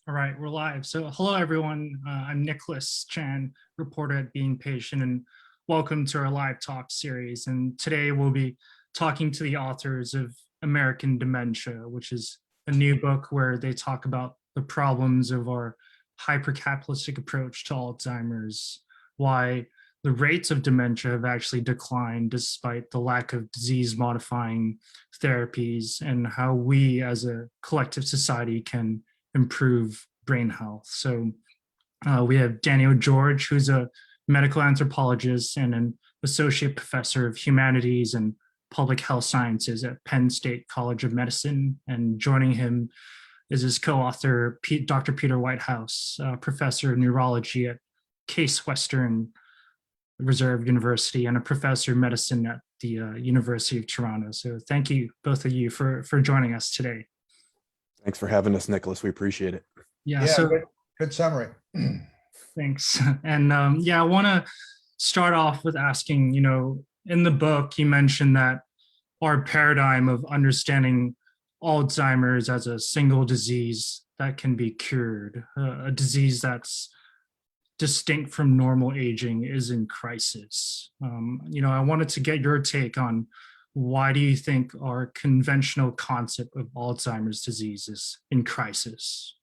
All right, we're live. So hello, everyone. I'm Nicholas Chan, reporter at Being Patient, and welcome to our live talk series. And today we'll be talking to the authors of American Dementia, which is a new book where they talk about the problems of our hypercapitalistic approach to Alzheimer's, why the rates of dementia have actually declined despite the lack of disease-modifying therapies, and how we as a collective society can improve brain health. So we have Daniel George, who's a medical anthropologist and an associate professor of humanities and public health sciences at Penn State College of Medicine. And joining him is his co-author, Dr. Peter Whitehouse, professor of neurology at Case Western Reserve University and a professor of medicine at the University of Toronto. So thank you, both of you, for joining us today. Thanks for having us, Nicholas. We appreciate it. Yeah, So good summary. thanks. And I want to start off with asking, in the book, you mentioned that our paradigm of understanding Alzheimer's as a single disease that can be cured, a disease that's distinct from normal aging, is in crisis. I wanted to get your take on why do you think our conventional concept of Alzheimer's disease is in crisis?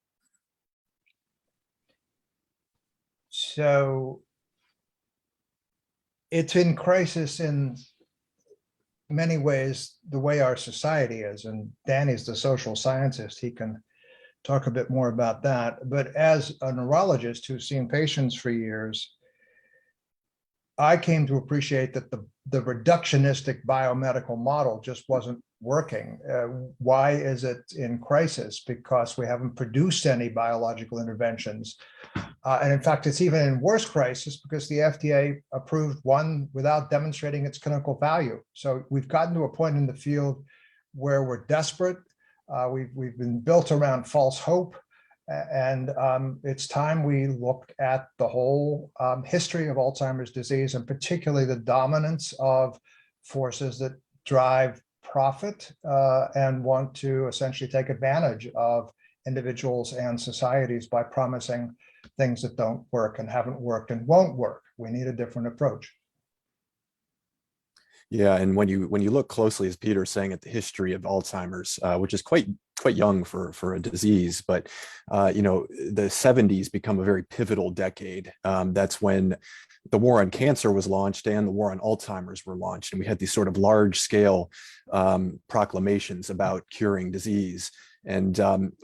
So it's in crisis in many ways, the way our society is, and Danny's the social scientist. He can talk a bit more about that. But as a neurologist who's seen patients for years, I came to appreciate that the reductionistic biomedical model just wasn't working. Why is it in crisis? Because we haven't produced any biological interventions. And in fact, it's even in worse crisis because the FDA approved one without demonstrating its clinical value. So we've gotten to a point in the field where we're desperate. We've been built around false hope. And it's time we looked at the whole history of Alzheimer's disease, and particularly the dominance of forces that drive profit and want to essentially take advantage of individuals and societies by promising things that don't work and haven't worked and won't work. We need a different approach. Yeah, and when you look closely, as Peter's saying, at the history of Alzheimer's, which is quite young for a disease, but the 70s become a very pivotal decade. That's when the war on cancer was launched and the war on Alzheimer's were launched, and we had these sort of large scale proclamations about curing disease. And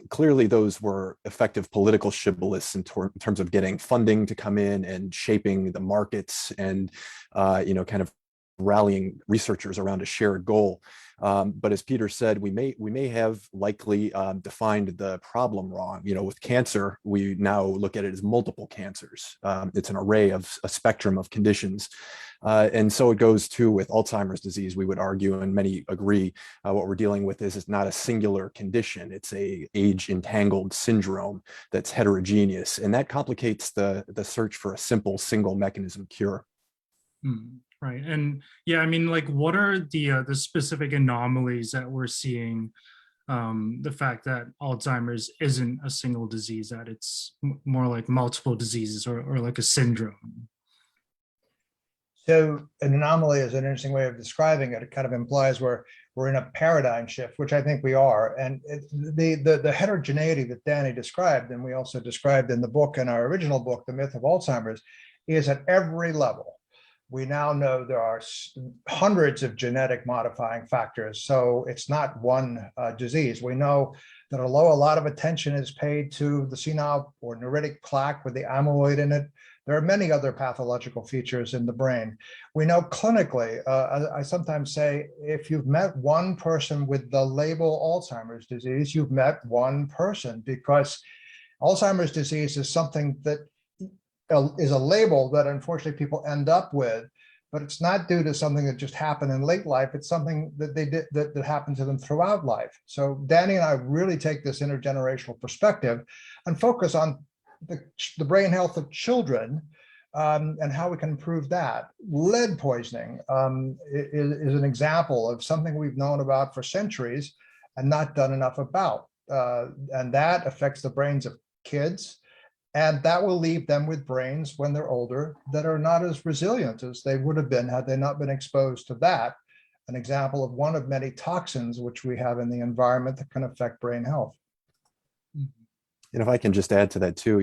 clearly those were effective political shibboleths in terms of getting funding to come in and shaping the markets and kind of rallying researchers around a shared goal. But as Peter said, we may have likely defined the problem wrong. With cancer, we now look at it as multiple cancers. It's an array of a spectrum of conditions. And so it goes too with Alzheimer's disease, we would argue, and many agree, what we're dealing with is not a singular condition. It's a age-entangled syndrome that's heterogeneous, and that complicates the search for a simple single mechanism cure. Right. And what are the specific anomalies that we're seeing? The fact that Alzheimer's isn't a single disease, that it's more like multiple diseases or like a syndrome. So an anomaly is an interesting way of describing it. It kind of implies we're in a paradigm shift, which I think we are. And the heterogeneity that Danny described, and we also described in the book, in our original book, The Myth of Alzheimer's, is at every level. We now know there are hundreds of genetic modifying factors, so it's not one disease. We know that although a lot of attention is paid to the senile or neuritic plaque with the amyloid in it, there are many other pathological features in the brain. We know clinically, I sometimes say, if you've met one person with the label Alzheimer's disease, you've met one person, because Alzheimer's disease is something that is a label that unfortunately people end up with, but it's not due to something that just happened in late life. It's something that they did that happened to them throughout life. So Danny and I really take this intergenerational perspective and focus on the brain health of children and how we can improve that. Lead poisoning is an example of something we've known about for centuries and not done enough about. And that affects the brains of kids. And that will leave them with brains when they're older that are not as resilient as they would have been had they not been exposed to that. An example of one of many toxins which we have in the environment that can affect brain health. And if I can just add to that too,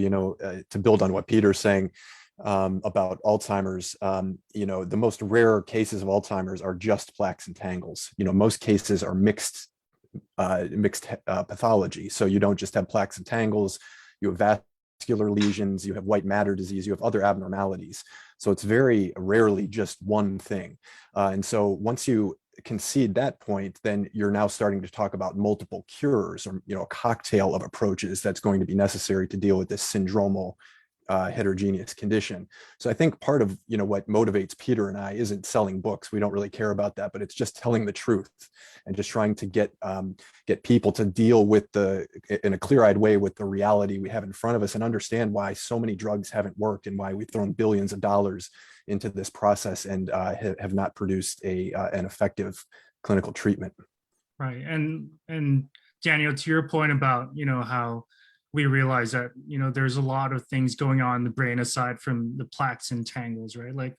to build on what Peter's saying about Alzheimer's, the most rare cases of Alzheimer's are just plaques and tangles. Most cases are mixed pathology. So you don't just have plaques and tangles, you have vascular lesions, you have white matter disease, you have other abnormalities. So it's very rarely just one thing. And so once you concede that point, then you're now starting to talk about multiple cures, or a cocktail of approaches that's going to be necessary to deal with this syndromal heterogeneous condition. So I think part of what motivates Peter and I isn't selling books. We don't really care about that, but it's just telling the truth and just trying to get people to deal with in a clear-eyed way with the reality we have in front of us, and understand why so many drugs haven't worked and why we've thrown billions of dollars into this process and have not produced an effective clinical treatment. Right. And Daniel, to your point about how we realize that there's a lot of things going on in the brain aside from the plaques and tangles, right? Like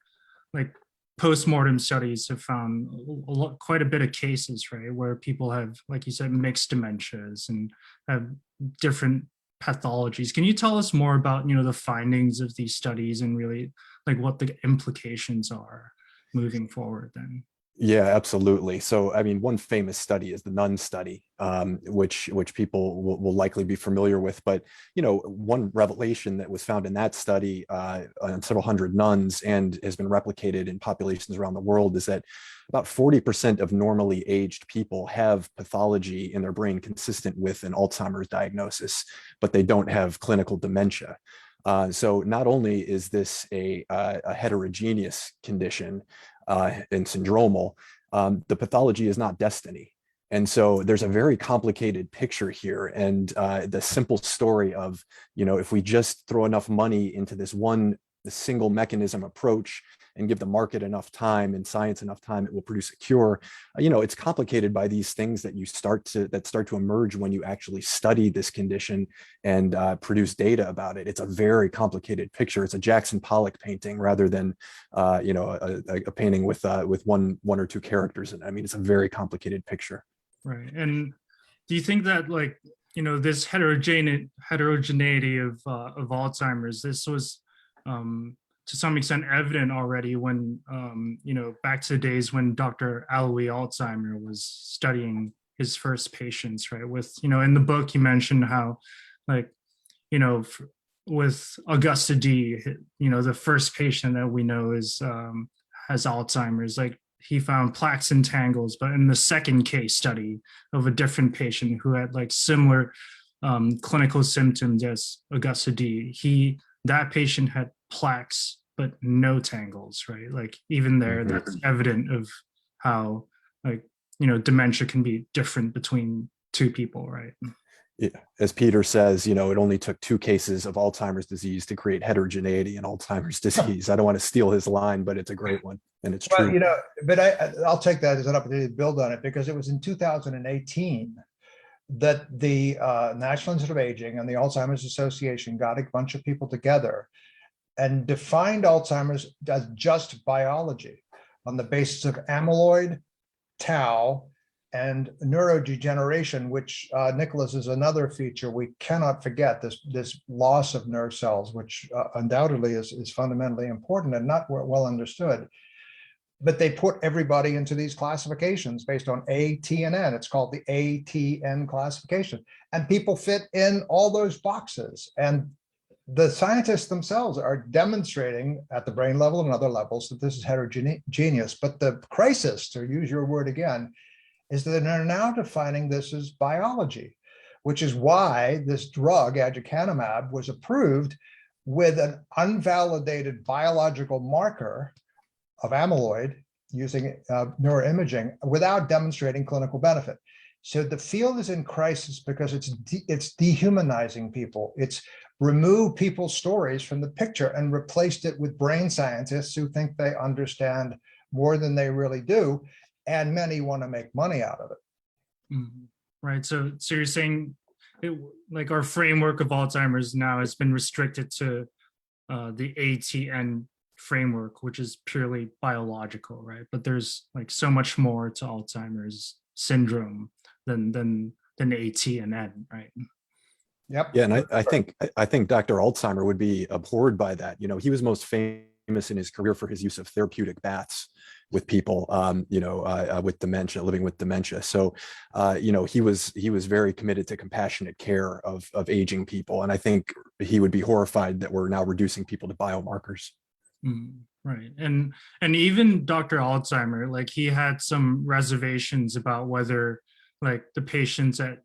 post-mortem studies have found quite a bit of cases, right, where people have, like you said, mixed dementias and have different pathologies. Can you tell us more about the findings of these studies and really like what the implications are moving forward then? Yeah, absolutely. So, I mean, one famous study is the Nun Study, which people will likely be familiar with. But, one revelation that was found in that study on several hundred nuns and has been replicated in populations around the world is that about 40% of normally aged people have pathology in their brain consistent with an Alzheimer's diagnosis, but they don't have clinical dementia. So not only is this a heterogeneous condition, and syndromal, the pathology is not destiny. And so there's a very complicated picture here. And the simple story of, if we just throw enough money into this single mechanism approach and give the market enough time and science enough time, it will produce a cure. It's complicated by these things that start to emerge when you actually study this condition and produce data about it. It's a very complicated picture. It's a Jackson Pollock painting rather than a painting with one or two characters. And I mean, it's a very complicated picture. Right. And do you think that this heterogeneity of Alzheimer's, this was to some extent evident already when, back to the days when Dr. Alois Alzheimer was studying his first patients, right? With, in the book, you mentioned how, with Augusta D, the first patient that we know has Alzheimer's, he found plaques and tangles, but in the second case study of a different patient who had similar clinical symptoms as Augusta D, that patient had plaques but no tangles, right? Even there, that's evident of how dementia can be different between two people, right? Yeah. As Peter says, it only took 2 cases of Alzheimer's disease to create heterogeneity in Alzheimer's disease. I don't want to steal his line, but it's a great one, and it's true. But I'll take that as an opportunity to build on it, because it was in 2018 that the National Institute of Aging and the Alzheimer's Association got a bunch of people together and defined Alzheimer's as just biology on the basis of amyloid, tau, and neurodegeneration, which, Nicholas, is another feature we cannot forget, this loss of nerve cells, which undoubtedly is fundamentally important and not well understood. But they put everybody into these classifications based on A, T, and N. It's called the ATN classification. And people fit in all those boxes. And the scientists themselves are demonstrating at the brain level and other levels that this is heterogeneous. But the crisis, to use your word again, is that they're now defining this as biology, which is why this drug, aducanumab, was approved with an unvalidated biological marker of amyloid using neuroimaging without demonstrating clinical benefit. So the field is in crisis because it's dehumanizing people. It's removed people's stories from the picture and replaced it with brain scientists who think they understand more than they really do, and many want to make money out of it. Mm-hmm. Right. So you're saying like our framework of Alzheimer's now has been restricted to the ATN framework, which is purely biological, right? But there's like so much more to Alzheimer's syndrome than AT and N, right? Yep. Yeah, and I think Dr. Alzheimer would be abhorred by that. You know, he was most famous in his career for his use of therapeutic baths with people, with dementia, living with dementia. So, he was very committed to compassionate care of aging people, and I think he would be horrified that we're now reducing people to biomarkers. Right, and even Dr. Alzheimer, like he had some reservations about whether like the patients at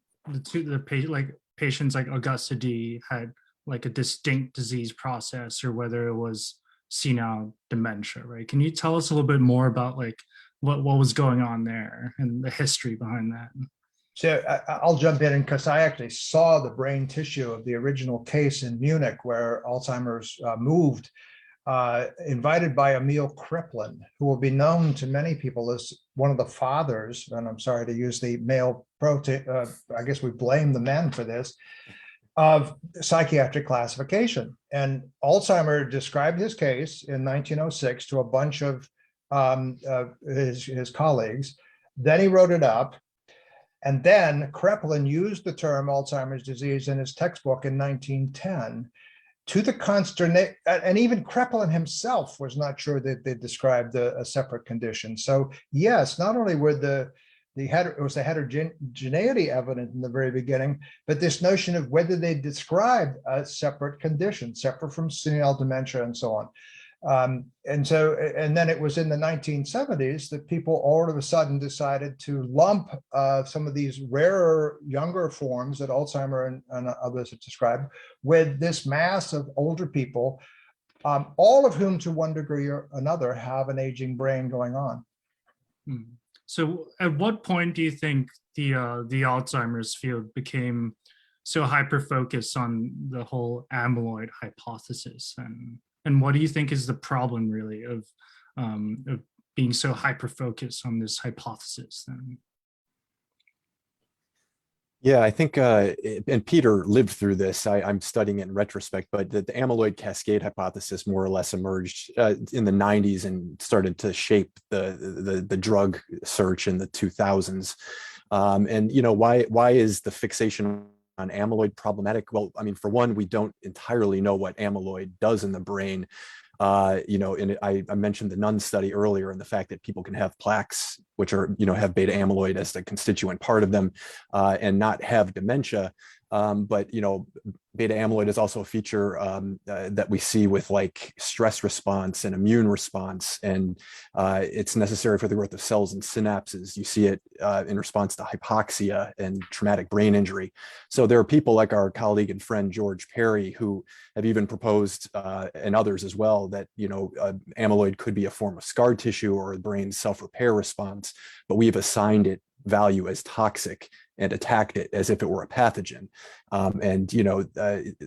patients like Augusta D had like a distinct disease process or whether it was senile dementia, right? Can you tell us a little bit more about like what was going on there and the history behind that? So I'll jump in because I actually saw the brain tissue of the original case in Munich where Alzheimer's moved, invited by Emil Kraepelin, who will be known to many people as one of the fathers, and I'm sorry to use the male I guess we blame the men for this, of psychiatric classification. And Alzheimer described his case in 1906 to a bunch of his colleagues. Then he wrote it up. And then Kraepelin used the term Alzheimer's disease in his textbook in 1910 to the consternation, and even Kraepelin himself was not sure that they described a separate condition. So yes, not only were it was the heterogeneity evident in the very beginning, but this notion of whether they described a separate condition, separate from senile dementia and so on. And then it was in the 1970s that people all of a sudden decided to lump some of these rarer, younger forms that Alzheimer and others have described with this mass of older people, all of whom to one degree or another have an aging brain going on. So at what point do you think the Alzheimer's field became so hyper-focused on the whole amyloid hypothesis? And what do you think is the problem really of being so hyper-focused on this hypothesis then? Yeah, I think, and Peter lived through this. I'm studying it in retrospect, but the amyloid cascade hypothesis more or less emerged in the 90s and started to shape the drug search in the 2000s. And why is the fixation on amyloid problematic? Well, I mean, for one, we don't entirely know what amyloid does in the brain. And I mentioned the Nun study earlier and the fact that people can have plaques, which are, have beta amyloid as the constituent part of them, and not have dementia. But beta amyloid is also a feature that we see with like stress response and immune response, and it's necessary for the growth of cells and synapses. You see it in response to hypoxia and traumatic brain injury. So there are people like our colleague and friend George Perry who have even proposed, and others as well, that amyloid could be a form of scar tissue or the brain's self-repair response, but we have assigned it value as toxic and attacked it as if it were a pathogen.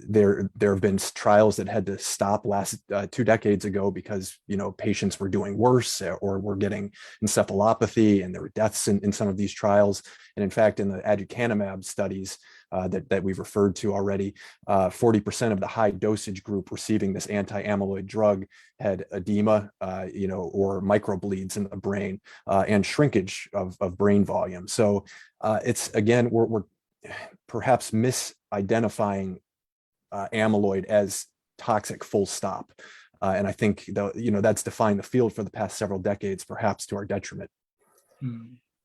There have been trials that had to stop 2 decades ago because patients were doing worse or were getting encephalopathy, and there were deaths in some of these trials. And in fact, in the aducanumab studies that we've referred to already, 40% of the high dosage group receiving this anti-amyloid drug had edema, or microbleeds in the brain, and shrinkage of brain volume. So it's, again, we're perhaps misidentifying amyloid as toxic, full stop. And I think that's defined the field for the past several decades, perhaps to our detriment.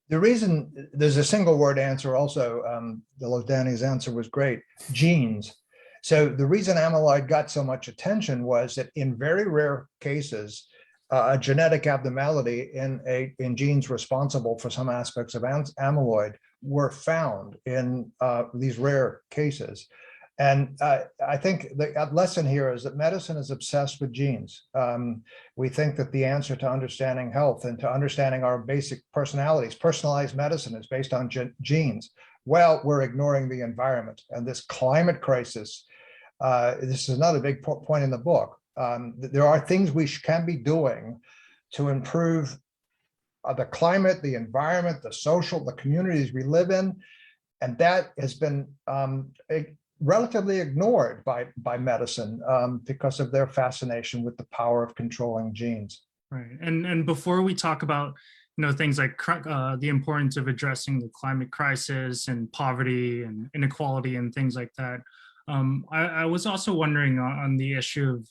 The reason there's a single word answer also, although Danny's answer was great, genes. So the reason amyloid got so much attention was that in very rare cases, a genetic abnormality in genes responsible for some aspects of amyloid were found in these rare cases. And I think the lesson here is that medicine is obsessed with genes. We think that the answer to understanding health and to understanding our basic personalities, personalized medicine, is based on genes. Well, we're ignoring the environment, and this climate crisis. This is another big point in the book. There are things we can be doing to improve the climate, the environment, the communities we live in. And that has been relatively ignored by medicine because of their fascination with the power of controlling genes. Right. And before we talk about, things like the importance of addressing the climate crisis and poverty and inequality and things like that, I was also wondering on the issue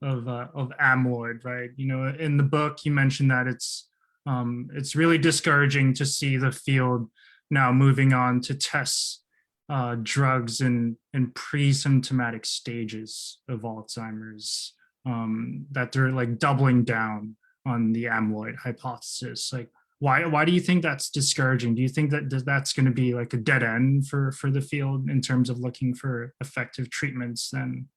of amyloid, right? In the book, you mentioned that it's really discouraging to see the field now moving on to test drugs in pre-symptomatic stages of Alzheimer's, that they're like doubling down on the amyloid hypothesis. Like, why do you think that's discouraging? Do you think that that's going to be like a dead end for the field in terms of looking for effective treatments then?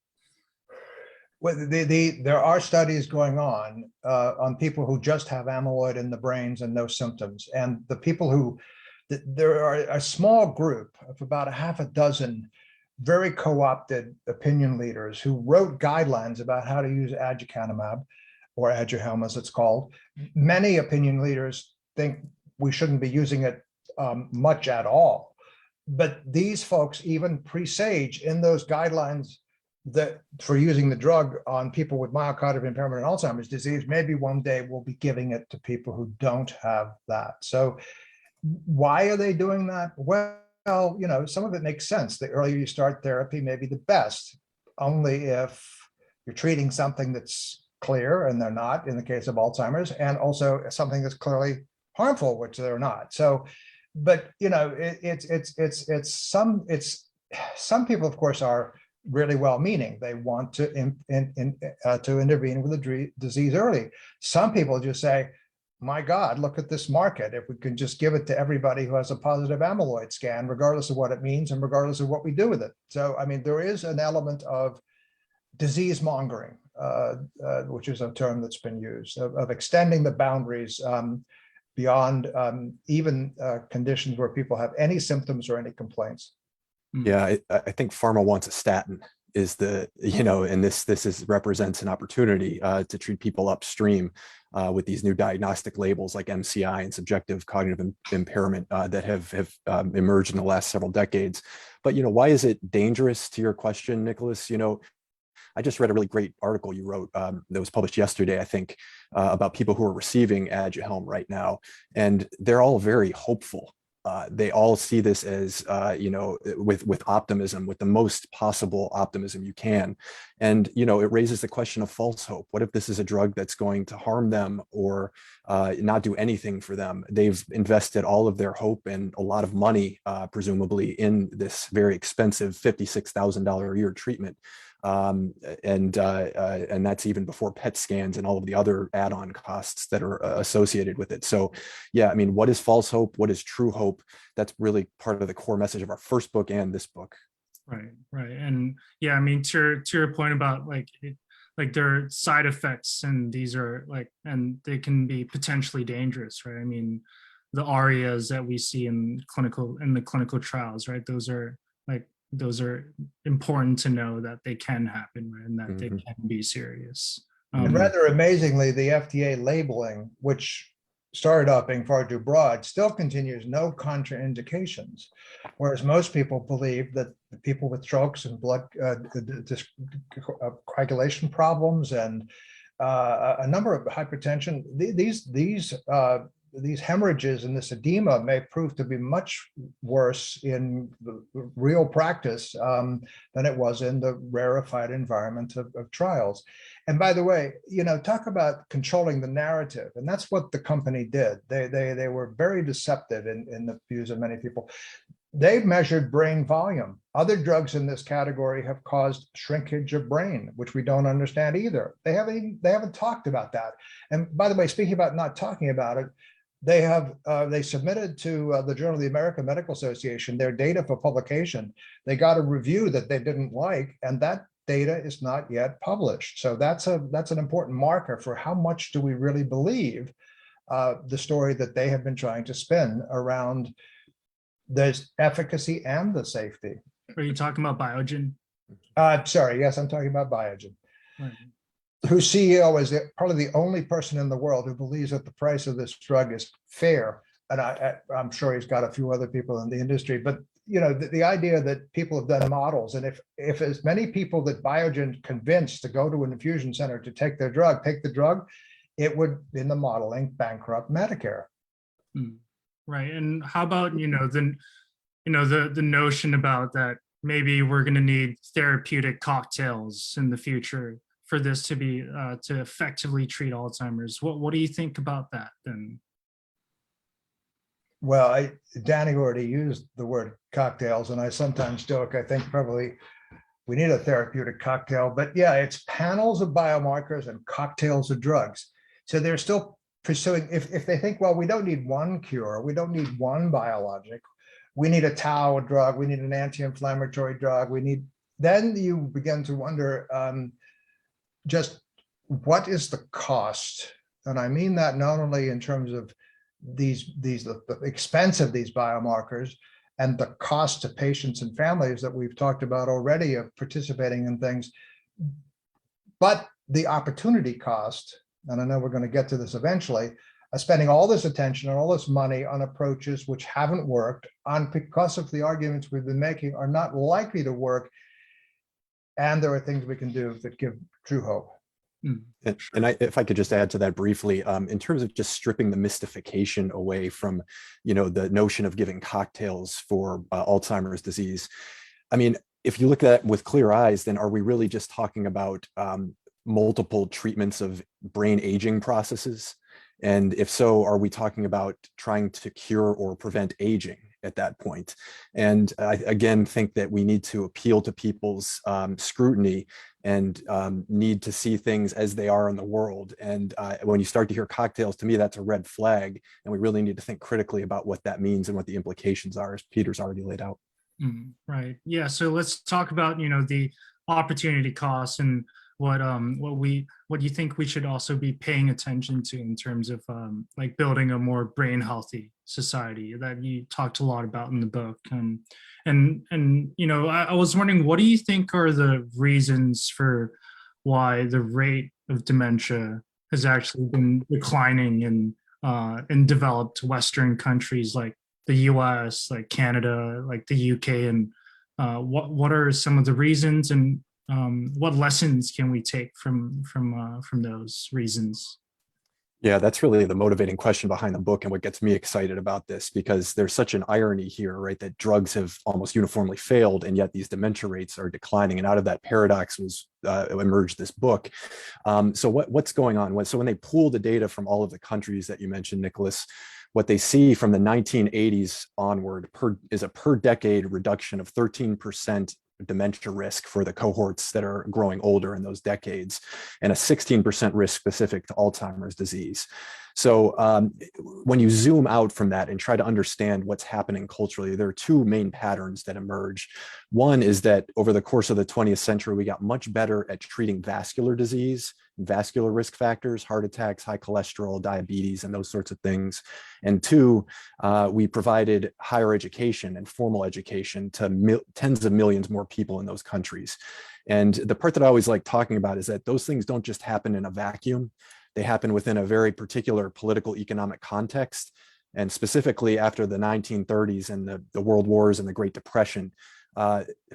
Well, there are studies going on people who just have amyloid in the brains and no symptoms. And the people who, there are a small group of about a half a dozen very co-opted opinion leaders who wrote guidelines about how to use aducanumab, or Aduhelm as it's called. Many opinion leaders think we shouldn't be using it much at all. But these folks even presage in those guidelines that for using the drug on people with myocardial impairment and Alzheimer's disease, maybe one day we'll be giving it to people who don't have that. So why are they doing that? Well, some of it makes sense. The earlier you start therapy may be the best, only if you're treating something that's clear, and they're not in the case of Alzheimer's, and also something that's clearly harmful, which they're not. So, but it's some people, of course, are really well-meaning. They want to intervene with the disease early. Some people just say, my God, look at this market. If we can just give it to everybody who has a positive amyloid scan, regardless of what it means and regardless of what we do with it. So, I mean, there is an element of disease mongering, which is a term that's been used, of extending the boundaries beyond even conditions where people have any symptoms or any complaints. Yeah, I think pharma wants a statin is the, and this represents an opportunity to treat people upstream with these new diagnostic labels like MCI and subjective cognitive impairment that have emerged in the last several decades. But, why is it dangerous, to your question, Nicholas? I just read a really great article you wrote that was published yesterday, I think, about people who are receiving Aduhelm right now, and they're all very hopeful. They all see this as, with optimism, with the most possible optimism you can. And, it raises the question of false hope. What if this is a drug that's going to harm them or not do anything for them? They've invested all of their hope and a lot of money, presumably, in this very expensive $56,000 a year treatment. And that's even before PET scans and all of the other add-on costs that are associated with it. So, yeah, I mean, what is false hope? What is true hope? That's really part of the core message of our first book and this book. Right. And yeah, I mean, to your point about like there are side effects, and these are and they can be potentially dangerous, right? I mean, the ARIAs that we see in the clinical trials, right? Those are important to know that they can happen, right? And that they can be serious. And rather amazingly, the FDA labeling, which started off being far too broad, still continues no contraindications, whereas most people believe that people with strokes and blood coagulation problems and a number of hypertension, these hemorrhages and this edema may prove to be much worse in the real practice than it was in the rarefied environment of trials. And by the way, talk about controlling the narrative, and that's what the company did. They were very deceptive in the views of many people. They measured brain volume. Other drugs in this category have caused shrinkage of brain, which we don't understand either. They haven't talked about that. And by the way, speaking about not talking about it, they submitted to the Journal of the American Medical Association their data for publication. They got a review that they didn't like, and that data is not yet published. So that's an important marker for how much do we really believe the story that they have been trying to spin around the efficacy and the safety. Are you talking about Biogen? Sorry, yes, I'm talking about Biogen. Right. Whose CEO is probably the only person in the world who believes that the price of this drug is fair. And I'm sure he's got a few other people in the industry, but the idea that people have done models, and if as many people that Biogen convinced to go to an infusion center to take the drug, it would, in the modeling, bankrupt Medicare. Right. And how about, the notion about that maybe we're going to need therapeutic cocktails in the future for this to be to effectively treat Alzheimer's. What do you think about that then? Well, Danny already used the word cocktails, and I sometimes joke, I think probably we need a therapeutic cocktail, but yeah, it's panels of biomarkers and cocktails of drugs. So they're still pursuing, if they think, well, we don't need one cure, we don't need one biologic, we need a tau drug, we need an anti-inflammatory drug, then you begin to wonder just what is the cost? And I mean that not only in terms of the expense of these biomarkers and the cost to patients and families that we've talked about already of participating in things, but the opportunity cost, and I know we're going to get to this eventually, spending all this attention and all this money on approaches which haven't worked, because of the arguments we've been making are not likely to work, and there are things we can do that give true hope. If I could just add to that briefly, in terms of just stripping the mystification away from, the notion of giving cocktails for Alzheimer's disease. I mean, if you look at it with clear eyes, then are we really just talking about multiple treatments of brain aging processes? And if so, are we talking about trying to cure or prevent aging at that point? And I, again, think that we need to appeal to people's scrutiny and need to see things as they are in the world. And when you start to hear cocktails, to me, that's a red flag. And we really need to think critically about what that means and what the implications are, as Peter's already laid out. Right. Yeah. So let's talk about, the opportunity costs and what you think we should also be paying attention to in terms of like building a more brain healthy society that you talked a lot about in the book. I was wondering, what do you think are the reasons for why the rate of dementia has actually been declining in developed Western countries like the US, like Canada, like the UK, and what are some of the reasons, and what lessons can we take from those reasons? Yeah, that's really the motivating question behind the book and what gets me excited about this, because there's such an irony here, right? That drugs have almost uniformly failed, and yet these dementia rates are declining. And out of that paradox was emerged this book. So what's going on? So when they pool the data from all of the countries that you mentioned, Nicholas, what they see from the 1980s onward is a per decade reduction of 13% dementia risk for the cohorts that are growing older in those decades, and a 16% risk specific to Alzheimer's disease. So when you zoom out from that and try to understand what's happening culturally, there are two main patterns that emerge. One is that over the course of the 20th century, we got much better at treating vascular disease, vascular risk factors, heart attacks, high cholesterol, diabetes, and those sorts of things. And two, we provided higher education and formal education to tens of millions more people in those countries. And the part that I always like talking about is that those things don't just happen in a vacuum. They happen within a very particular political economic context. And specifically after the 1930s and the World Wars and the Great Depression,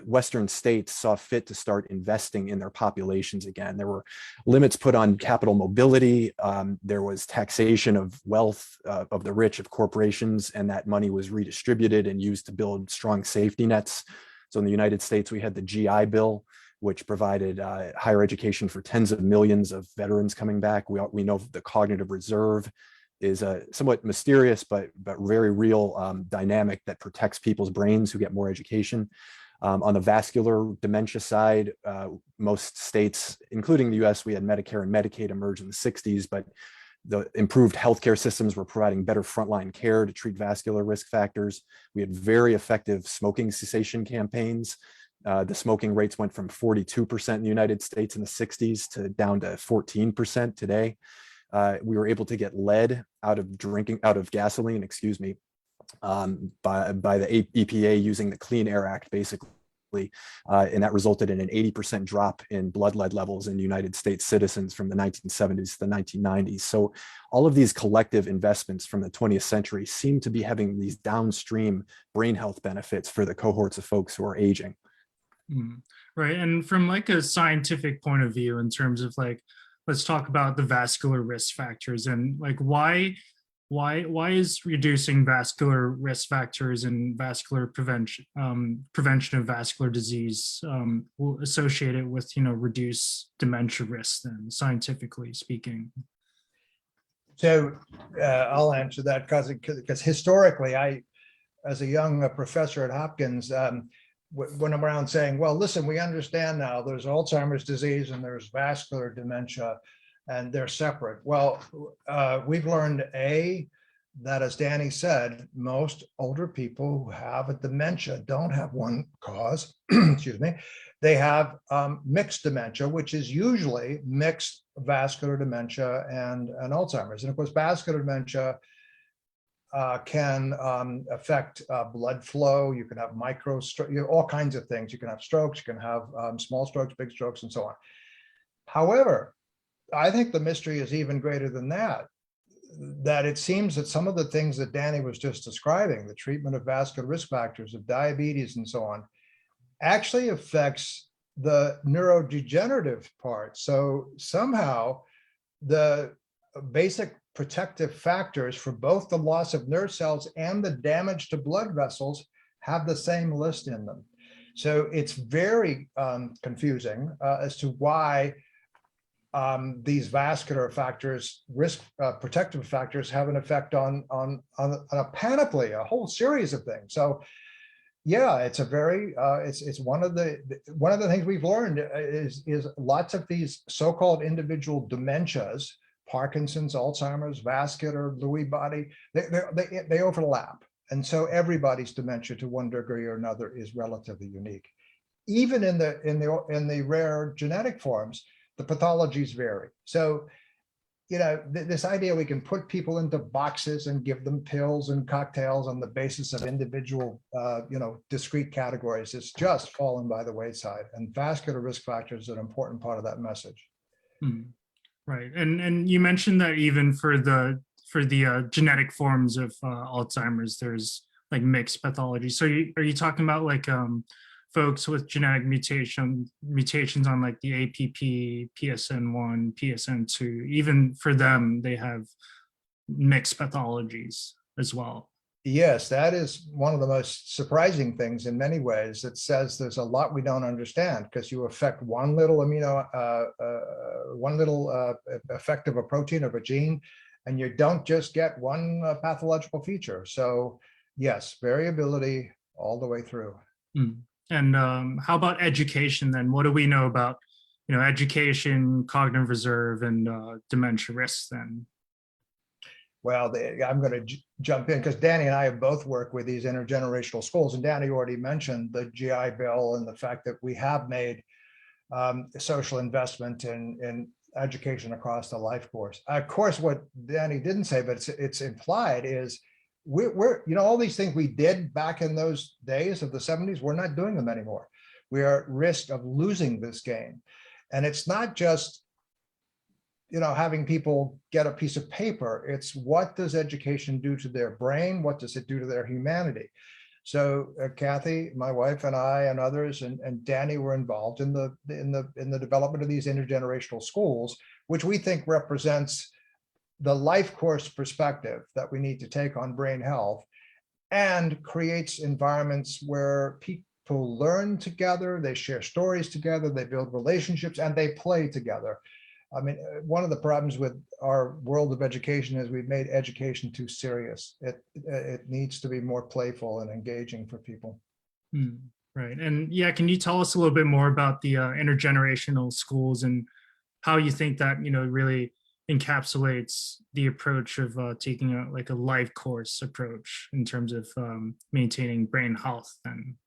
Western states saw fit to start investing in their populations again. There were limits put on capital mobility. There was taxation of wealth of the rich, of corporations, and that money was redistributed and used to build strong safety nets. So in the United States, we had the GI Bill, which provided higher education for tens of millions of veterans coming back. We know the cognitive reserve is a somewhat mysterious but very real dynamic that protects people's brains who get more education. On the vascular dementia side, most states, including the US, we had Medicare and Medicaid emerge in the 60s, but the improved healthcare systems were providing better frontline care to treat vascular risk factors. We had very effective smoking cessation campaigns. The smoking rates went from 42% in the United States in the 60s to down to 14% today. We were able to get lead out of gasoline, by the EPA using the Clean Air Act, basically and that resulted in an 80% drop in blood lead levels in United States citizens from the 1970s to the 1990s. So all of these collective investments from the 20th century seem to be having these downstream brain health benefits for the cohorts of folks who are aging. Right. And from like a scientific point of view, in terms of like, let's talk about the vascular risk factors and like why is reducing vascular risk factors and vascular prevention of vascular disease associated with, reduced dementia risk then, scientifically speaking? So I'll answer that because historically, as a young professor at Hopkins, went around saying, well, listen, we understand now there's Alzheimer's disease and there's vascular dementia, and they're separate. Well, we've learned that, as Danny said, most older people who have a dementia don't have one cause, excuse me, they have mixed dementia, which is usually mixed vascular dementia and Alzheimer's. And of course, vascular dementia can affect blood flow. You can have all kinds of things. You can have strokes, you can have small strokes, big strokes, and so on. However, I think the mystery is even greater than that it seems that some of the things that Danny was just describing, the treatment of vascular risk factors, of diabetes and so on, actually affects the neurodegenerative part. So somehow the basic protective factors for both the loss of nerve cells and the damage to blood vessels have the same list in them. So it's very confusing as to why these vascular factors, protective factors, have an effect on a panoply, a whole series of things. So yeah, it's a very it's one of the things we've learned is lots of these so-called individual dementias, Parkinson's, Alzheimer's, vascular, Lewy body, they overlap. And so everybody's dementia to one degree or another is relatively unique. Even in the rare genetic forms, the pathologies vary. So, this idea we can put people into boxes and give them pills and cocktails on the basis of individual, discrete categories is just fallen by the wayside. And vascular risk factors are an important part of that message. Right, and you mentioned that even for the genetic forms of Alzheimer's, there's like mixed pathology. So are you talking about like folks with genetic mutations on like the APP, PSN1, PSN2? Even for them, they have mixed pathologies as well. Yes, that is one of the most surprising things in many ways. It says there's a lot we don't understand because you affect one little effect of a protein of a gene, and you don't just get one pathological feature. So yes, variability all the way through. And how about education then? What do we know about, education, cognitive reserve, and dementia risks then? Well, I'm going to jump in because Danny and I have both worked with these intergenerational schools, and Danny already mentioned the GI Bill and the fact that we have made social investment in education across the life course. Of course, what Danny didn't say, but it's implied, is we're all these things we did back in those days of the 70s, we're not doing them anymore. We are at risk of losing this game. And it's not just having people get a piece of paper. It's what does education do to their brain? What does it do to their humanity? So Kathy, my wife, and I, and others, and Danny were involved in the development of these intergenerational schools, which we think represents the life course perspective that we need to take on brain health, and creates environments where people learn together, they share stories together, they build relationships, and they play together. I mean, one of the problems with our world of education is we've made education too serious. It needs to be more playful and engaging for people. Right. And yeah, can you tell us a little bit more about the intergenerational schools and how you think that, really encapsulates the approach of taking a life course approach in terms of maintaining brain health then?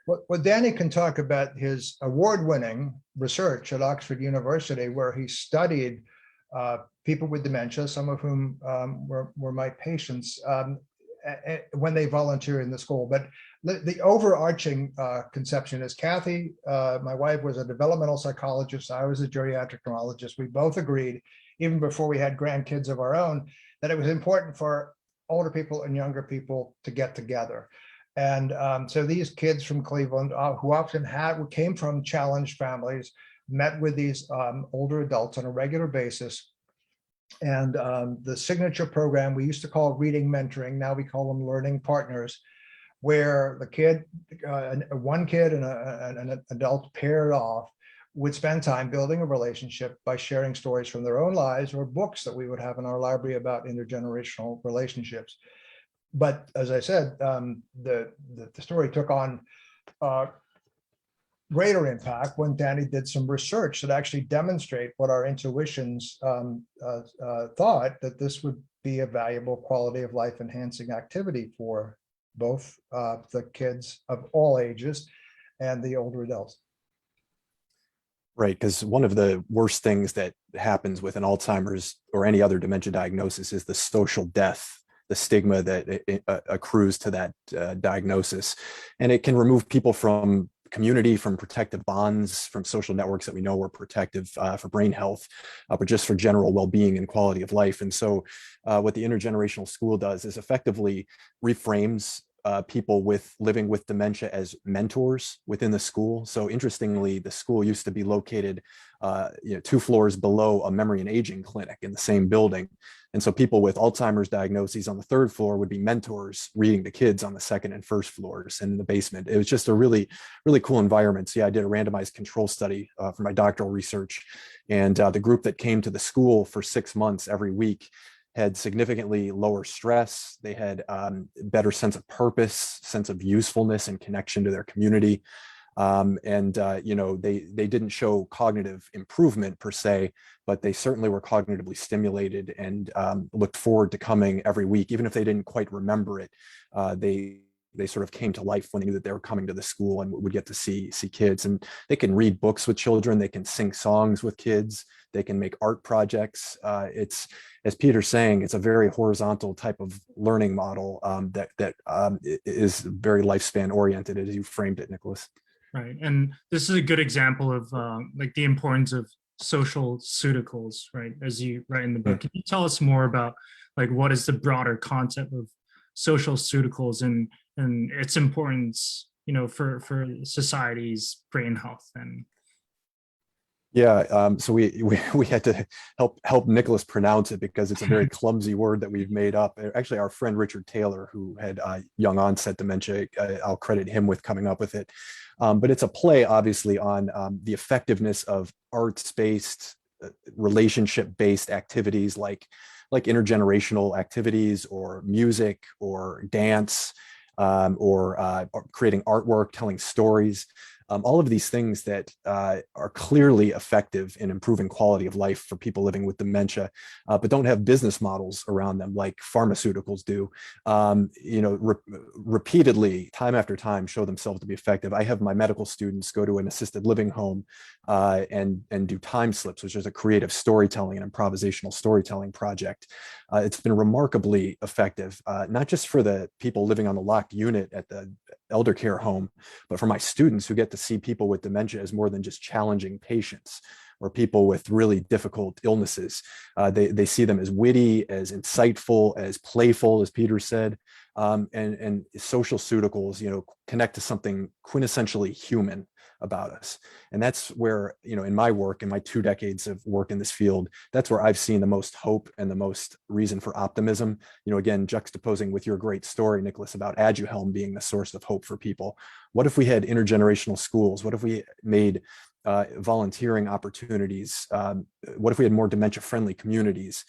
Well, Danny can talk about his award-winning research at Oxford University, where he studied people with dementia, some of whom were my patients, when they volunteer in the school. But the overarching conception is Kathy, my wife, was a developmental psychologist. I was a geriatric neurologist. We both agreed, even before we had grandkids of our own, that it was important for older people and younger people to get together. And so these kids from Cleveland, who often came from challenged families, met with these older adults on a regular basis. And the signature program we used to call reading mentoring, now we call them learning partners, where the kid, one kid and an adult paired off, would spend time building a relationship by sharing stories from their own lives or books that we would have in our library about intergenerational relationships. But as I said, the story took on greater impact when Danny did some research that actually demonstrate what our intuitions thought, that this would be a valuable quality of life enhancing activity for both the kids of all ages and the older adults. Right, because one of the worst things that happens with an Alzheimer's or any other dementia diagnosis is the social death, the stigma that accrues to that diagnosis. And it can remove people from community, from protective bonds, from social networks that we know are protective for brain health, but just for general well-being and quality of life. And so what the intergenerational school does is effectively reframes people living with dementia as mentors within the school. So interestingly, the school used to be located 2 floors below a memory and aging clinic in the same building. And so people with Alzheimer's diagnoses on the 3rd floor would be mentors reading to kids on the 2nd and 1st floors and in the basement. It was just a really, really cool environment. So yeah, I did a randomized control study for my doctoral research. And the group that came to the school for 6 months every week had significantly lower stress. They had better sense of purpose, sense of usefulness and connection to their community. They didn't show cognitive improvement per se, but they certainly were cognitively stimulated and looked forward to coming every week, even if they didn't quite remember it. They sort of came to life when they knew that they were coming to the school and would get to see kids. And they can read books with children. They can sing songs with kids. They can make art projects. It's, as Peter's saying, it's a very horizontal type of learning model that is very lifespan oriented, as you framed it, Nicholas. Right, and this is a good example of like the importance of social pseuticals, right? As you write in the book, can you tell us more about like what is the broader concept of social pseuticals and its importance, for society's brain health? And yeah, so we had to help Nicholas pronounce it because it's a very clumsy word that we've made up. Actually, our friend Richard Taylor, who had young onset dementia, I'll credit him with coming up with it. But it's a play, obviously, on the effectiveness of arts-based, relationship-based activities like intergenerational activities or music or dance or creating artwork, telling stories. All of these things that are clearly effective in improving quality of life for people living with dementia, but don't have business models around them like pharmaceuticals do. Repeatedly, time after time, show themselves to be effective. I have my medical students go to an assisted living home and do time slips, which is a creative storytelling and improvisational storytelling project. It's been remarkably effective, not just for the people living on the locked unit at the elder care home, but for my students who get to see people with dementia as more than just challenging patients or people with really difficult illnesses. They see them as witty, as insightful, as playful, as Peter said, and social pseuticals, connect to something quintessentially human about us. And that's where, in my work, in my 2 decades of work in this field, that's where I've seen the most hope and the most reason for optimism. Again, juxtaposing with your great story, Nicholas, about Aduhelm being the source of hope for people. What if we had intergenerational schools? What if we made volunteering opportunities? What if we had more dementia-friendly communities?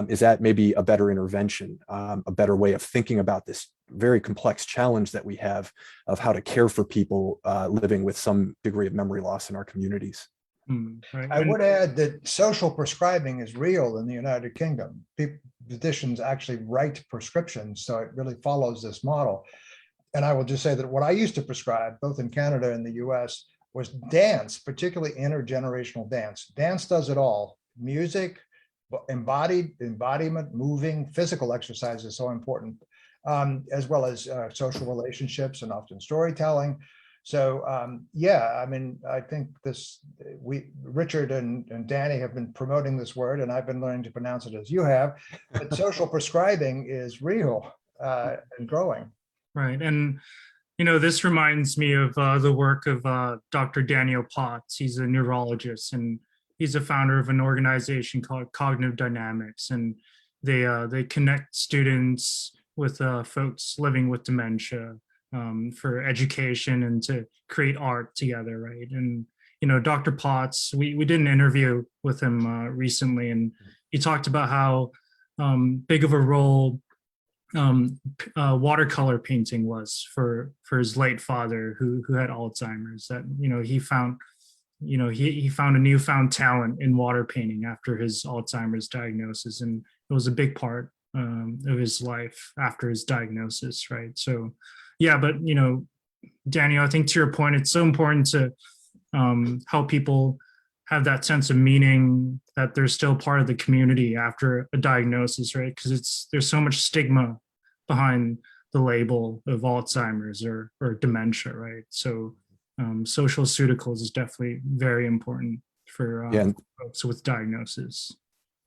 Is that maybe a better intervention, a better way of thinking about this very complex challenge that we have of how to care for people living with some degree of memory loss in our communities? Right. I would add that social prescribing is real in the United Kingdom. Physicians actually write prescriptions, so it really follows this model. And I will just say that what I used to prescribe, both in Canada and the US, was dance, particularly intergenerational dance. Dance does it all. Music, embodiment, moving, physical exercise is so important. as well as social relationships and often storytelling. So yeah, I mean, I think Richard and Danny have been promoting this word, and I've been learning to pronounce it as you have. But social prescribing is real and growing. Right. And, this reminds me of the work of Dr. Daniel Potts. He's a neurologist, and he's a founder of an organization called Cognitive Dynamics. And they connect students with folks living with dementia for education and to create art together, right? And Dr. Potts, we did an interview with him recently, and he talked about how big of a role watercolor painting was for his late father who had Alzheimer's. That he found he found a newfound talent in water painting after his Alzheimer's diagnosis, and it was a big part of his life after his diagnosis, right? So yeah, but Daniel, I think to your point, it's so important to help people have that sense of meaning, that they're still part of the community after a diagnosis, right? Because there's so much stigma behind the label of Alzheimer's or dementia, right? So social pseuticals is definitely very important for folks with diagnosis.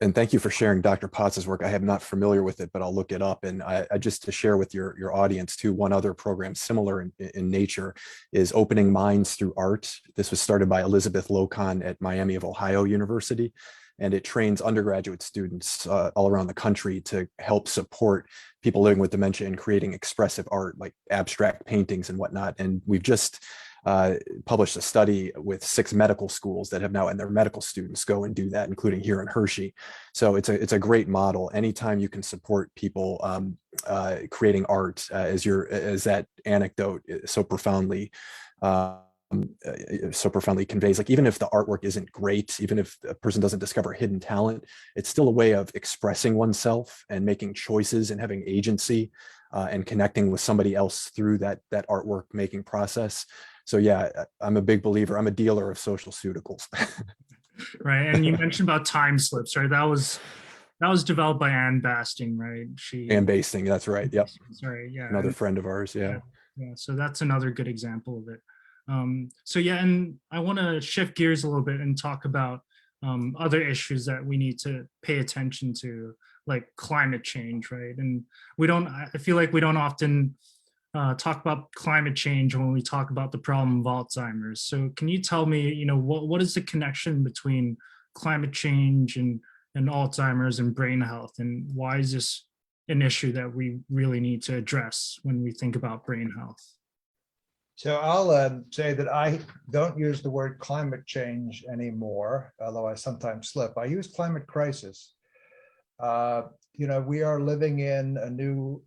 And thank you for sharing Dr. Potts's work. I am not familiar with it, but I'll look it up. And I just to share with your audience too, one other program similar in nature is Opening Minds Through Art. This was started by Elizabeth Locon at Miami of Ohio University. And it trains undergraduate students all around the country to help support people living with dementia in creating expressive art, like abstract paintings and whatnot. And we've just published a study with 6 medical schools that have now, and their medical students go and do that, including here in Hershey. So it's a great model. Anytime you can support people creating art, as that anecdote so profoundly conveys, like even if the artwork isn't great, even if a person doesn't discover hidden talent, it's still a way of expressing oneself and making choices and having agency and connecting with somebody else through that artwork making process. So yeah, I'm a big believer. I'm a dealer of social pseuticals. Right. And you mentioned about time slips, right? That was developed by Anne Basting, right? Anne Basting, that's right. Yep. Sorry, yeah. Another friend of ours. Yeah. So that's another good example of it. So yeah, and I want to shift gears a little bit and talk about other issues that we need to pay attention to, like climate change, right? And I feel like we don't often talk about climate change when we talk about the problem of Alzheimer's. So can you tell me, what is the connection between climate change and Alzheimer's and brain health, and why is this an issue that we really need to address when we think about brain health? So I'll say that I don't use the word climate change anymore, although I sometimes slip. I use climate crisis. We are living in a new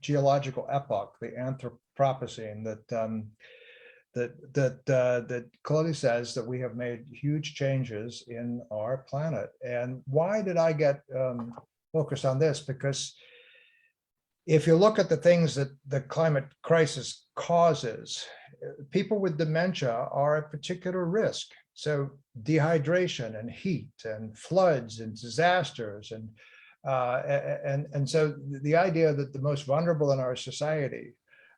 geological epoch, the Anthropocene, that clearly says that we have made huge changes in our planet. And why did I get focused on this? Because if you look at the things that the climate crisis causes, people with dementia are at particular risk. So dehydration and heat and floods and disasters and so the idea that the most vulnerable in our society,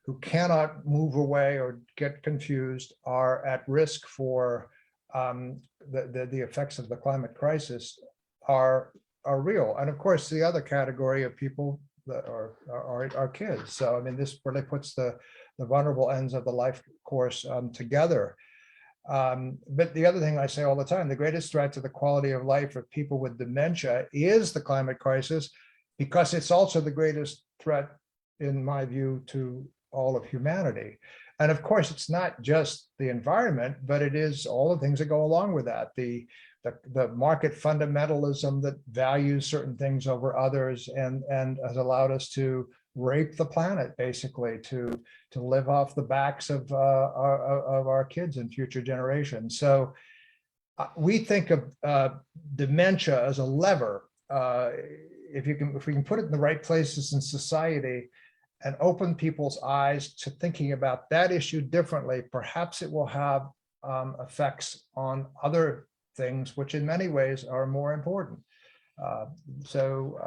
who cannot move away or get confused, are at risk for the effects of the climate crisis are real. And of course, the other category of people that are kids. So I mean, this really puts the vulnerable ends of the life course together. But the other thing I say all the time, the greatest threat to the quality of life of people with dementia is the climate crisis, because it's also the greatest threat, in my view, to all of humanity. And of course, it's not just the environment, but it is all the things that go along with that. The market fundamentalism that values certain things over others and has allowed us to rape the planet, basically, to live off the backs of our kids and future generations. So we think of dementia as a lever. If we can put it in the right places in society and open people's eyes to thinking about that issue differently, perhaps it will have effects on other things, which in many ways are more important. So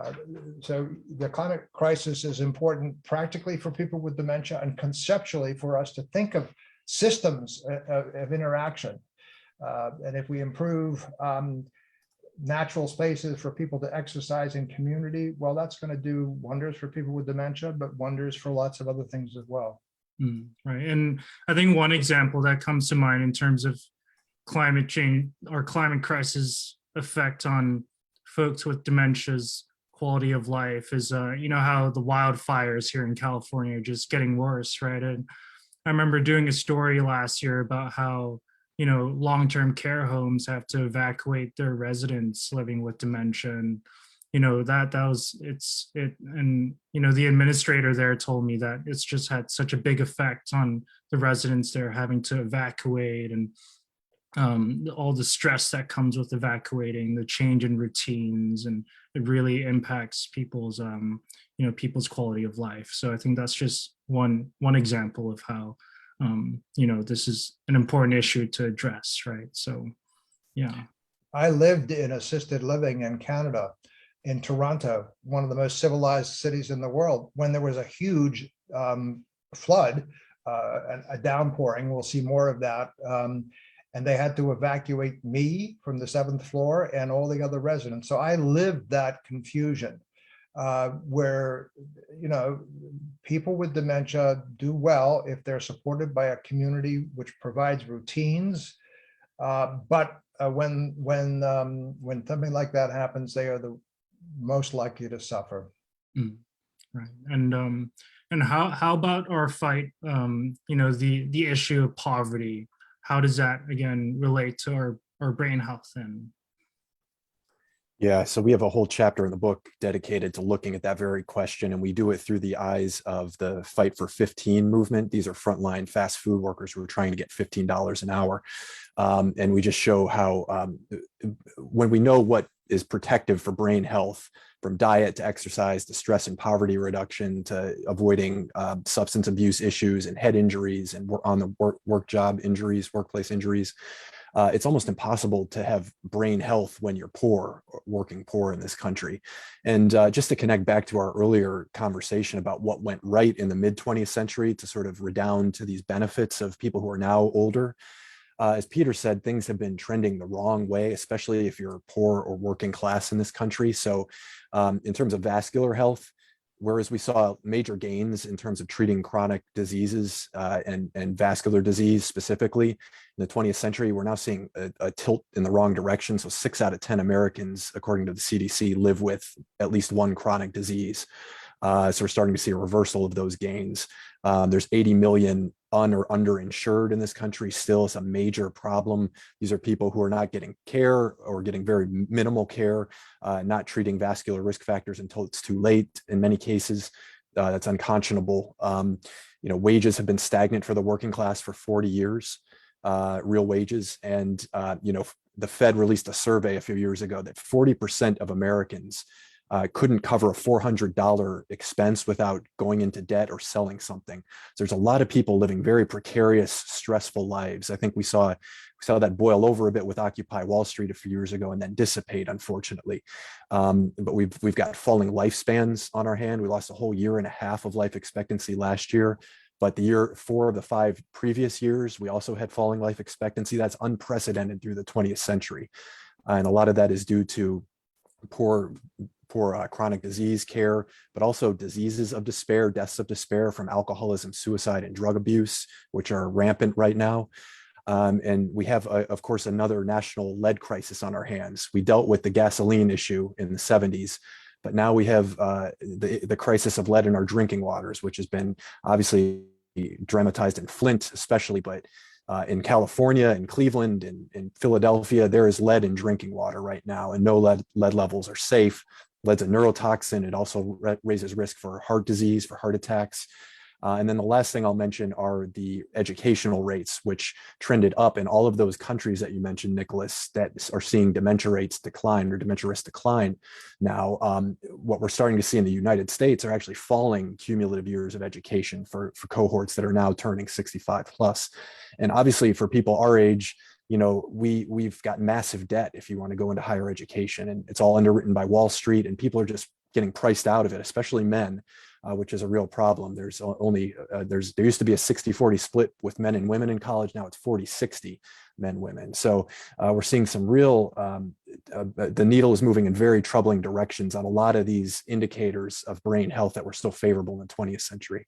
the climate crisis is important practically for people with dementia and conceptually for us to think of systems of interaction. And if we improve natural spaces for people to exercise in community, well, that's going to do wonders for people with dementia, but wonders for lots of other things as well. Right. And I think one example that comes to mind in terms of climate change or climate crisis effect on folks with dementia's quality of life is, how the wildfires here in California are just getting worse, right? And I remember doing a story last year about how, long-term care homes have to evacuate their residents living with dementia. And, the administrator there told me that it's just had such a big effect on the residents there having to evacuate, and all the stress that comes with evacuating, the change in routines, and it really impacts people's people's quality of life. So I think that's just one example of how this is an important issue to address, right? So yeah. I lived in assisted living in Canada, in Toronto, one of the most civilized cities in the world, when there was a huge flood, a downpouring. We'll see more of that. And they had to evacuate me from the 7th floor and all the other residents. So I lived that confusion where, people with dementia do well if they're supported by a community which provides routines. But when something like that happens, they are the most likely to suffer. Right. And how about our fight, the issue of poverty? How does that again relate to our brain health then? Yeah, so we have a whole chapter in the book dedicated to looking at that very question, and we do it through the eyes of the Fight for 15 movement. These are frontline fast food workers who are trying to get $15 an hour. And we just show how when we know what is protective for brain health, from diet to exercise to stress and poverty reduction to avoiding substance abuse issues and head injuries and on the work job injuries, workplace injuries, it's almost impossible to have brain health when you're poor, working poor in this country. And just to connect back to our earlier conversation about what went right in the mid 20th century to sort of redound to these benefits of people who are now older, as Peter said, things have been trending the wrong way, especially if you're poor or working class in this country. So in terms of vascular health, whereas we saw major gains in terms of treating chronic diseases and vascular disease specifically in the 20th century, we're now seeing a tilt in the wrong direction. So 6 out of 10 Americans, according to the CDC, live with at least one chronic disease. So we're starting to see a reversal of those gains. There's 80 million or underinsured in this country still. It's a major problem. These are people who are not getting care or getting very minimal care, not treating vascular risk factors until it's too late in many cases. That's unconscionable. Wages have been stagnant for the working class for 40 years, real wages. And, the Fed released a survey a few years ago that 40% of Americans couldn't cover a $400 expense without going into debt or selling something. So there's a lot of people living very precarious, stressful lives. I think we saw that boil over a bit with Occupy Wall Street a few years ago and then dissipate, unfortunately. But we've got falling lifespans on our hand. We lost a whole year and a half of life expectancy last year. But the year 4 of the 5 previous years, we also had falling life expectancy. That's unprecedented through the 20th century. And a lot of that is due to poor chronic disease care, but also diseases of despair, deaths of despair from alcoholism, suicide, and drug abuse, which are rampant right now. And we have, of course, another national lead crisis on our hands. We dealt with the gasoline issue in the 70s, but now we have the crisis of lead in our drinking waters, which has been obviously dramatized in Flint, especially, but in California, in Cleveland, in Philadelphia, there is lead in drinking water right now, and no lead levels are safe. Lead's a neurotoxin. It also raises risk for heart disease, for heart attacks. And then the last thing I'll mention are the educational rates, which trended up in all of those countries that you mentioned, Nicholas, that are seeing dementia rates decline or dementia risk decline. Now, what we're starting to see in the United States are actually falling cumulative years of education for cohorts that are now turning 65 plus. And obviously for people our age, we've got massive debt if you want to go into higher education, and it's all underwritten by Wall Street, and people are just getting priced out of it, especially men, which is a real problem. There used to be a 60-40 split with men and women in college. Now it's 40-60 men, women. So we're seeing some real, the needle is moving in very troubling directions on a lot of these indicators of brain health that were still favorable in the 20th century.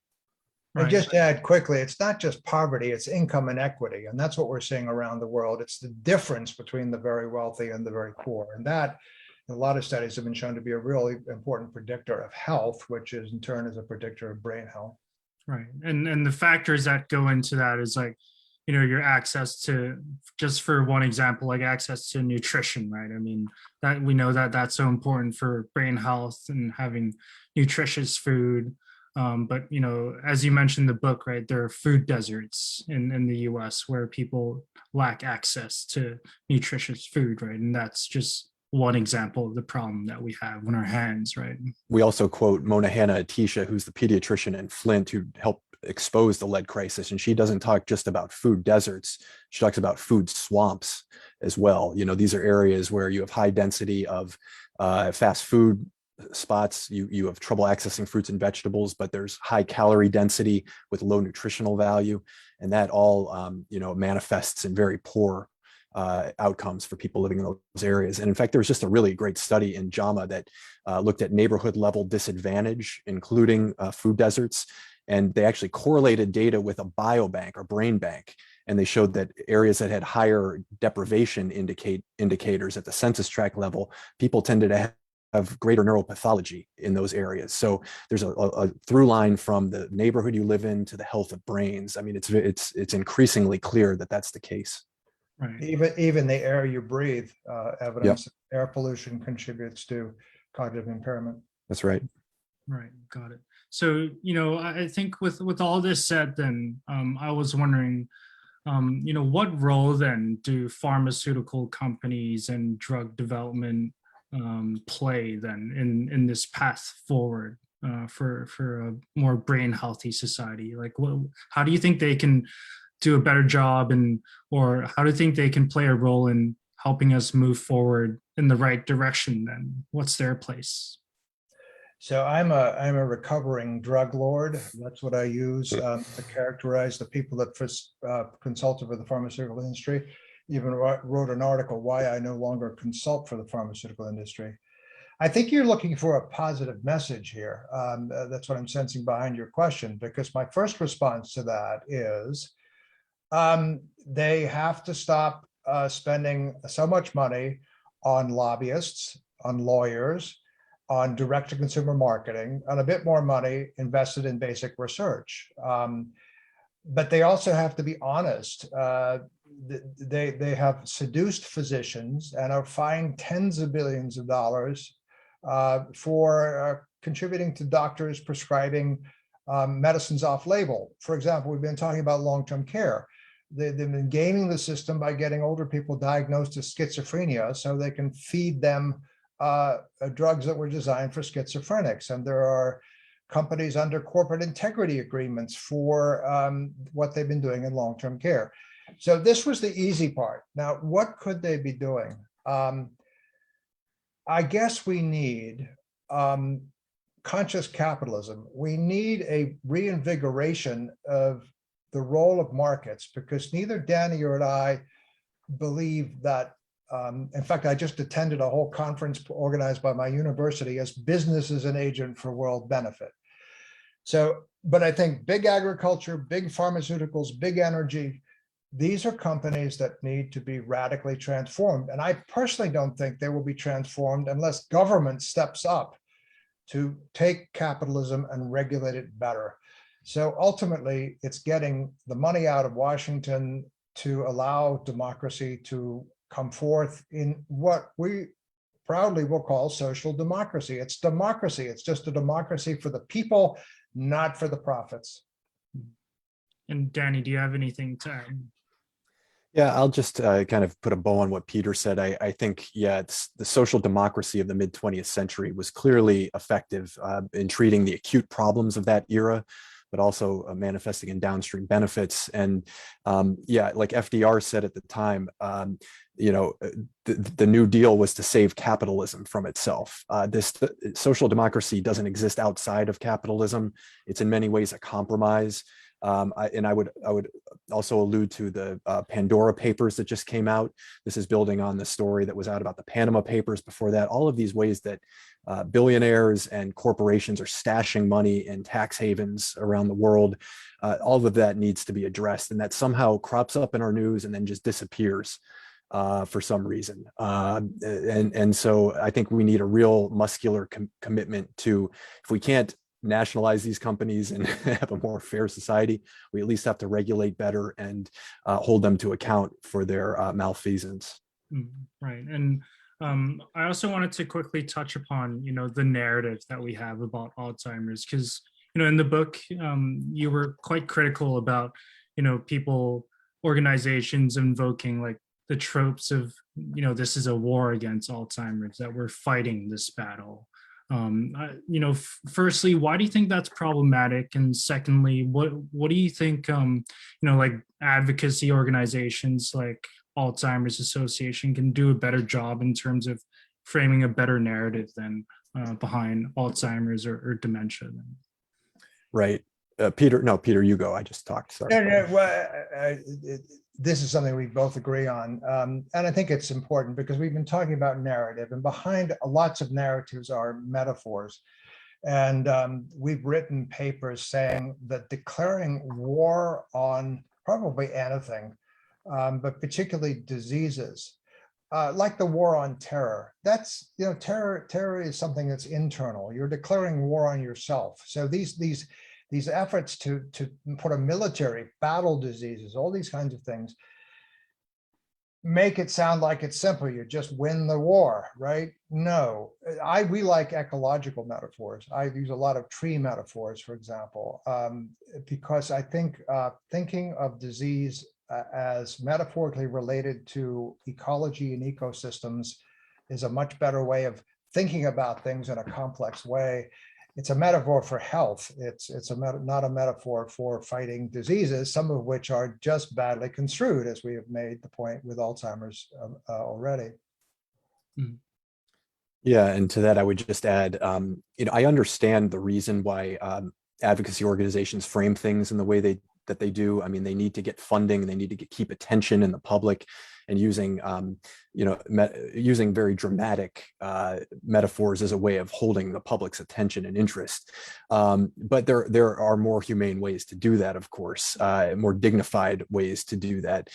And just to add quickly, it's not just poverty, it's income inequity. And that's what we're seeing around the world. It's the difference between the very wealthy and the very poor. And that, a lot of studies have been shown to be a really important predictor of health, which is in turn is a predictor of brain health. Right. And the factors that go into that is like, your access to, just for one example, like access to nutrition, right? I mean, that we know that that's so important for brain health and having nutritious food. But, as you mentioned in the book, right, there are food deserts in the US where people lack access to nutritious food, right? And that's just one example of the problem that we have on our hands, right? We also quote Mona Hanna-Attisha, who's the pediatrician in Flint who helped expose the lead crisis. And she doesn't talk just about food deserts. She talks about food swamps as well. These are areas where you have high density of fast food spots. You have trouble accessing fruits and vegetables, but there's high calorie density with low nutritional value. And that all, manifests in very poor outcomes for people living in those areas. And in fact, there was just a really great study in JAMA that looked at neighborhood level disadvantage, including food deserts. And they actually correlated data with a biobank or brain bank. And they showed that areas that had higher deprivation indicators at the census tract level, people tended to have greater neuropathology in those areas. So there's a through line from the neighborhood you live in to the health of brains. I mean, it's increasingly clear that that's the case. Right. Even the air you breathe, evidence air pollution contributes to cognitive impairment. That's right. Right. Got it. So, I think with all this said, then I was wondering, what role then do pharmaceutical companies and drug development play then in this path forward for a more brain healthy society? Like, how do you think they can do a better job, or how do you think they can play a role in helping us move forward in the right direction then? What's their place? So I'm a recovering drug lord. That's what I use to characterize the people that first consulted with the pharmaceutical industry. Even wrote an article, Why I No Longer Consult for the Pharmaceutical Industry. I think you're looking for a positive message here. That's what I'm sensing behind your question, because my first response to that is they have to stop spending so much money on lobbyists, on lawyers, on direct-to-consumer marketing, and a bit more money invested in basic research. But they also have to be honest. They have seduced physicians and are fined tens of billions of dollars for contributing to doctors prescribing medicines off-label. For example, we've been talking about long-term care. They've been gaming the system by getting older people diagnosed with schizophrenia so they can feed them drugs that were designed for schizophrenics. And there are companies under corporate integrity agreements for what they've been doing in long-term care. So this was the easy part. Now, what could they be doing? I guess we need conscious capitalism. We need a reinvigoration of the role of markets, because neither Danny or I believe that. In fact, I just attended a whole conference organized by my university as business as an agent for world benefit. So, but I think big agriculture, big pharmaceuticals, big energy, these are companies that need to be radically transformed. And I personally don't think they will be transformed unless government steps up to take capitalism and regulate it better. So ultimately, it's getting the money out of Washington to allow democracy to come forth in what we proudly will call social democracy. It's democracy. It's just a democracy for the people, not for the profits. And Danny, do you have anything to add? Yeah, I'll just kind of put a bow on what Peter said. I think, it's the social democracy of the mid-20th century was clearly effective in treating the acute problems of that era. but also manifesting in downstream benefits. And yeah, like FDR said at the time, the New Deal was to save capitalism from itself. Social democracy doesn't exist outside of capitalism. It's in many ways a compromise. I would also allude to the Pandora Papers that just came out. This is building on the story that was out about the Panama Papers before that. All of these ways that billionaires and corporations are stashing money in tax havens around the world. All of that needs to be addressed, and that somehow crops up in our news and then just disappears for some reason. And so I think we need a real muscular commitment to, if we can't nationalize these companies and have a more fair society, we at least have to regulate better and hold them to account for their malfeasance. Right. And I also wanted to quickly touch upon, the narrative that we have about Alzheimer's, because, in the book, you were quite critical about, people, organizations invoking like the tropes of, this is a war against Alzheimer's, that we're fighting this battle. Firstly, why do you think that's problematic? And secondly, what do you think, like advocacy organizations like Alzheimer's Association can do a better job in terms of framing a better narrative than behind Alzheimer's or dementia? Right. Peter, you go. I just talked. Sorry. This is something we both agree on. And I think it's important because we've been talking about narrative, and behind lots of narratives are metaphors. And we've written papers saying that declaring war on probably anything, but particularly diseases, like the war on terror, that's, terror is something that's internal. You're declaring war on yourself. So these efforts to put a military, battle diseases, all these kinds of things, make it sound like it's simple. You just win the war, right? No, we like ecological metaphors. I use a lot of tree metaphors, for example, because I think thinking of disease as metaphorically related to ecology and ecosystems is a much better way of thinking about things in a complex way. It's a metaphor for health. It's not a metaphor for fighting diseases, some of which are just badly construed, as we have made the point with Alzheimer's already. Yeah, and to that, I would just add, I understand the reason why advocacy organizations frame things in the way that they do. I mean, they need to get funding, they need to keep attention in the public, and using using very dramatic metaphors as a way of holding the public's attention and interest. But there are more humane ways to do that, of course, more dignified ways to do that.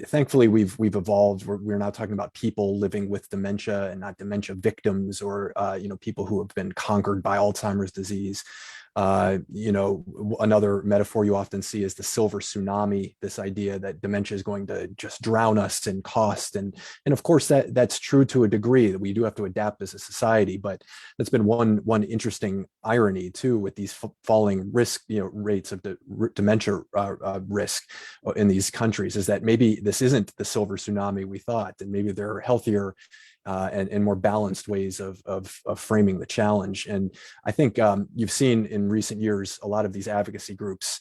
Thankfully, we've evolved. We're now talking about people living with dementia and not dementia victims, or people who have been conquered by Alzheimer's disease. Another metaphor you often see is the silver tsunami, this idea that dementia is going to just drown us in cost. And of course, that's true to a degree, that we do have to adapt as a society. But that's been one interesting irony too, with these falling risk rates of dementia risk in these countries, is that maybe this isn't the silver tsunami we thought, and maybe there are healthier and more balanced ways of framing the challenge. And I think you've seen in recent years a lot of these advocacy groups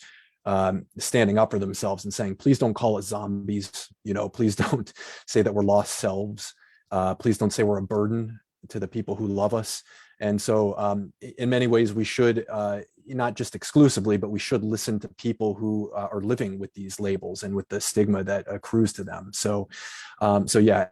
standing up for themselves and saying, please don't call us zombies, please don't say that we're lost selves, please don't say we're a burden to the people who love us. And so in many ways we should, not just exclusively, but we should listen to people who are living with these labels and with the stigma that accrues to them. So yeah,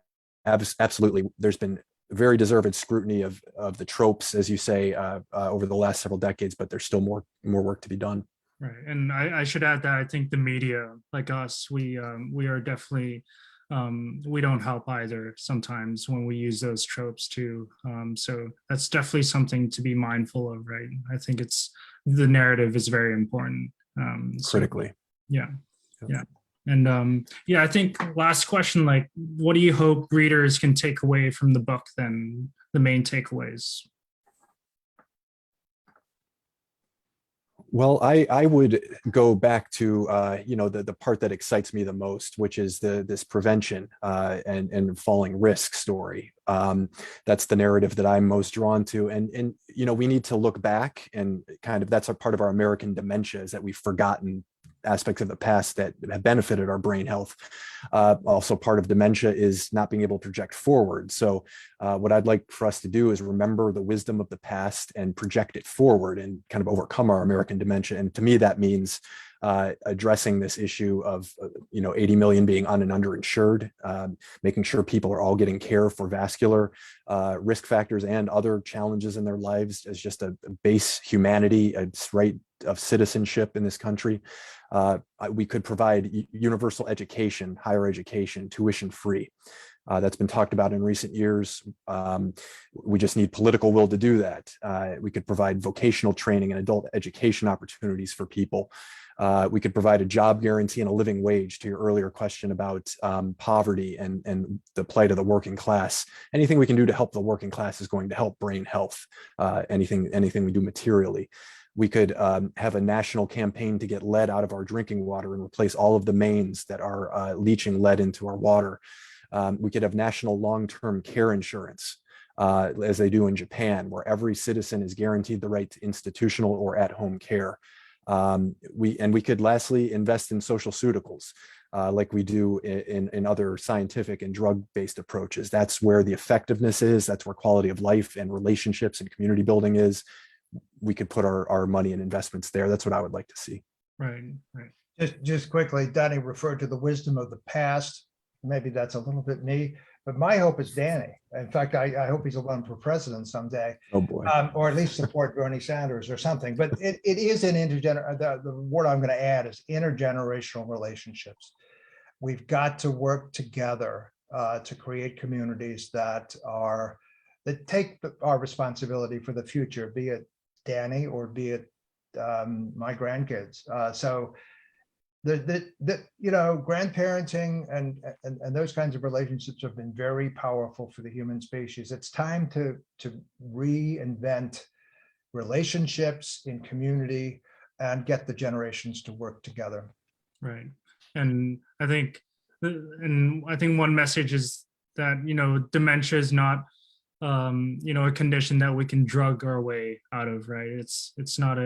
absolutely. There's been very deserved scrutiny of the tropes, as you say, over the last several decades, but there's still more work to be done. Right, and I should add that I think the media, like us, we are definitely we don't help either sometimes when we use those tropes too. So that's definitely something to be mindful of, right? I think the narrative is very important. Critically. Yeah. And I think last question, like, what do you hope readers can take away from the book then, the main takeaways? Well, I would go back to the part that excites me the most, which is this prevention and falling risk story. That's the narrative that I'm most drawn to, and we need to look back and kind of that's a part of our American dementia, is that we've forgotten aspects of the past that have benefited our brain health. Also, part of dementia is not being able to project forward. So what I'd like for us to do is remember the wisdom of the past and project it forward and kind of overcome our American dementia. And to me, that means addressing this issue of 80 million being un and underinsured, making sure people are all getting care for vascular risk factors and other challenges in their lives as just a base humanity, a right of citizenship in this country. We could provide universal education, higher education, tuition free. That's been talked about in recent years. We just need political will to do that. We could provide vocational training and adult education opportunities for people. We could provide a job guarantee and a living wage, to your earlier question about poverty and the plight of the working class. Anything we can do to help the working class is going to help brain health, anything we do materially. We could have a national campaign to get lead out of our drinking water and replace all of the mains that are leaching lead into our water. We could have national long-term care insurance, as they do in Japan, where every citizen is guaranteed the right to institutional or at-home care. We could lastly invest in socialceuticals, like we do in other scientific and drug-based approaches. That's where the effectiveness is. That's where quality of life and relationships and community building is. We could put our money and investments there. That's what I would like to see. Right, right. Just quickly, Danny referred to the wisdom of the past. Maybe that's a little bit me, but my hope is Danny. In fact, I hope he's a run for president someday. Oh boy. Or at least support Bernie Sanders or something. But it is an the word I'm going to add is intergenerational relationships. We've got to work together to create communities that take our responsibility for the future, be it Danny or be it my grandkids. So grandparenting and those kinds of relationships have been very powerful for the human species. It's time to reinvent relationships in community and get the generations to work together. Right. And I think one message is that, dementia is not, a condition that we can drug our way out of, right? It's not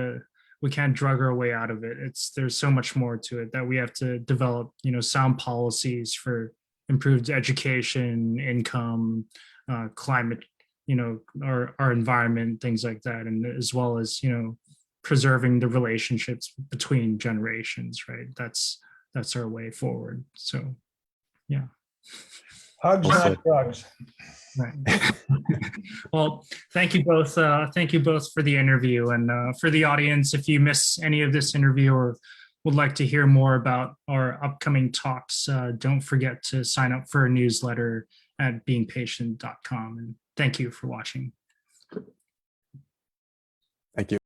we can't drug our way out of it. There's so much more to it that we have to develop, sound policies for improved education, income, climate, our environment, things like that. And as well as, preserving the relationships between generations, right? That's our way forward. So, yeah. Hugs, not drugs. Right. Well, thank you both. Thank you both for the interview, and for the audience, if you miss any of this interview or would like to hear more about our upcoming talks, don't forget to sign up for a newsletter at beingpatient.com. And thank you for watching. Thank you.